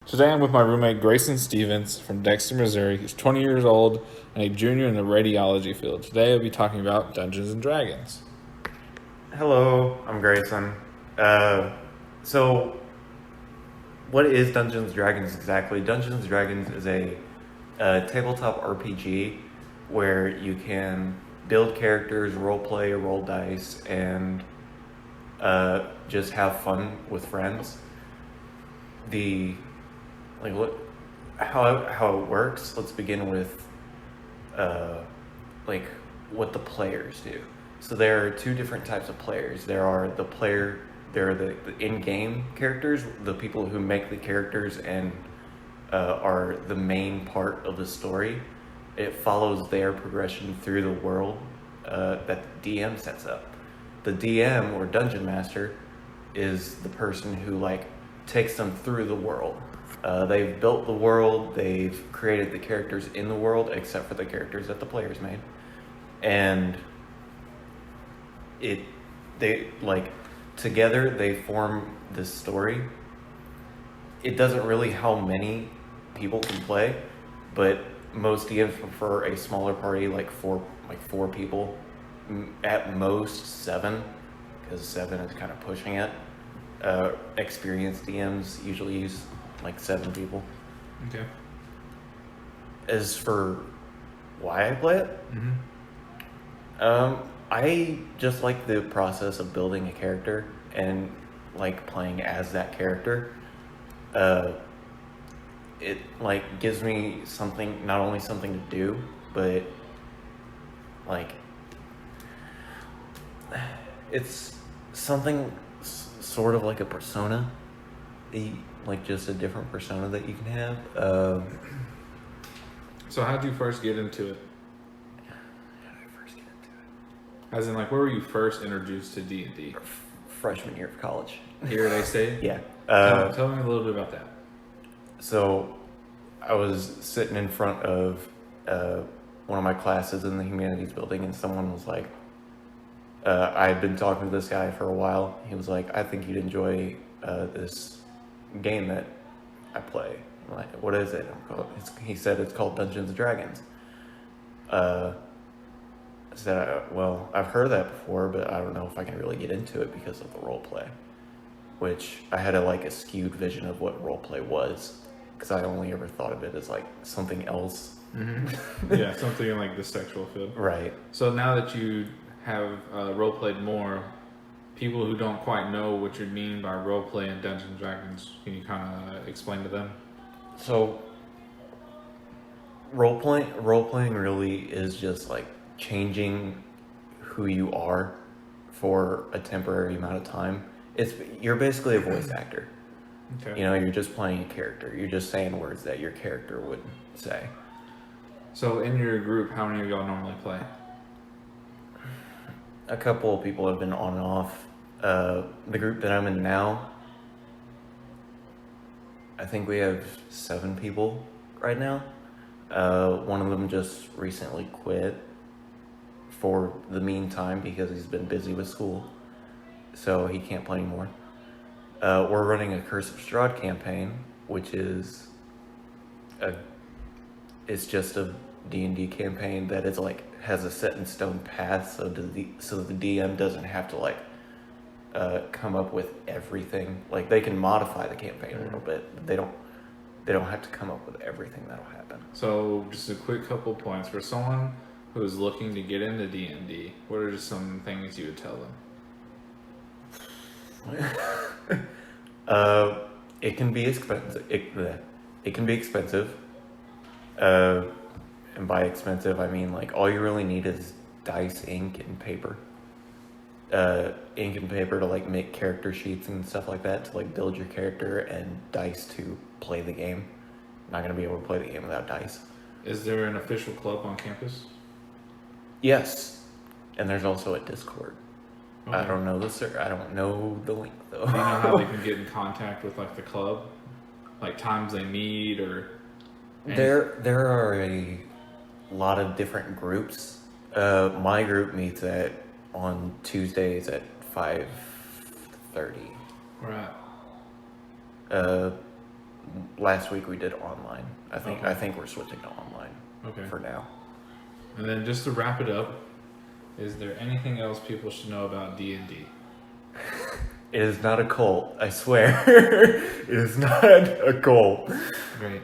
Today I'm with my roommate Grayson Stevens from Dexter, Missouri. He's 20 years old and a junior in the radiology field. Today I'll be talking about Dungeons and Dragons. Hello, I'm Grayson. Uh, so, what is Dungeons and Dragons exactly? Dungeons and Dragons is a tabletop RPG where you can build characters, role play, roll dice, and just have fun with friends. The like what how it works. Let's begin with uh, like what the players do. So there are two different types of players. There are the in-game characters, the people who make the characters and are the main part of the story. It follows their progression through the world that the DM sets up. The DM or dungeon master is the person who takes them through the world. They've built the world, they've created the characters in the world, except for the characters that the players made, and they together they form this story. It doesn't really how many people can play, but most DMs prefer a smaller party, like four people, at most seven, because seven is kind of pushing it. Experienced DMs usually use like 7 people. Okay. As for why I play it, I just like the process of building a character and like playing as that character. It gives me something, not only something to do, but like it's something sort of like a persona, like just a different persona that you can have. So how did you first get into it? How did I first get into it? As in, where were you first introduced to D&D? Freshman year of college. Here at A-State? Yeah. Tell me a little bit about that. So I was sitting in front of one of my classes in the humanities building, and someone was like, I had been talking to this guy for a while. He was like, I think you'd enjoy this game that I play. I'm like, what is it? He said it's called Dungeons and Dragons. I said, well, I've heard that before, but I don't know if I can really get into it because of the role play. Which I had a skewed vision of what role play was, because I only ever thought of it as something else. Mm-hmm. Yeah, something in the sexual field. Right. So now that you have role played more, people who don't quite know what you mean by role play in Dungeons and Dragons, can you kind of explain to them? So role playing really is just changing who you are for a temporary amount of time. You're basically a voice actor. Okay. You're just playing a character. You're just saying words that your character would say. So in your group, how many of y'all normally play? A couple of people have been on and off. The group that I'm in now, I think we have 7 people right now. One of them just recently quit for the meantime because he's been busy with school, so he can't play anymore. We're running a Curse of Strahd campaign, which is it's just a D&D campaign that is has a set in stone path, so the DM doesn't have to come up with everything. They can modify the campaign a little bit, but they don't have to come up with everything that'll happen. So just a quick couple points for someone who is looking to get into D&D. What are just some things you would tell them? It can be expensive. It can be expensive. And by expensive, I mean all you really need is dice, ink, and paper. Ink and paper to make character sheets and stuff like that to build your character, and dice to play the game. I'm not gonna be able to play the game without dice. Is there an official club on campus? Yes, and there's also a Discord. Okay. I don't know I don't know the link though. Do you know how they can get in contact with the club? Times they meet or anything? There are a lot of different groups. My group meets on Tuesdays at 5:30. Right. last week we did online. I think Okay. we're switching to online Okay. for now. And then just to wrap it up, is there anything else people should know about D&D? It is not a cult, I swear. It is not a cult. Great.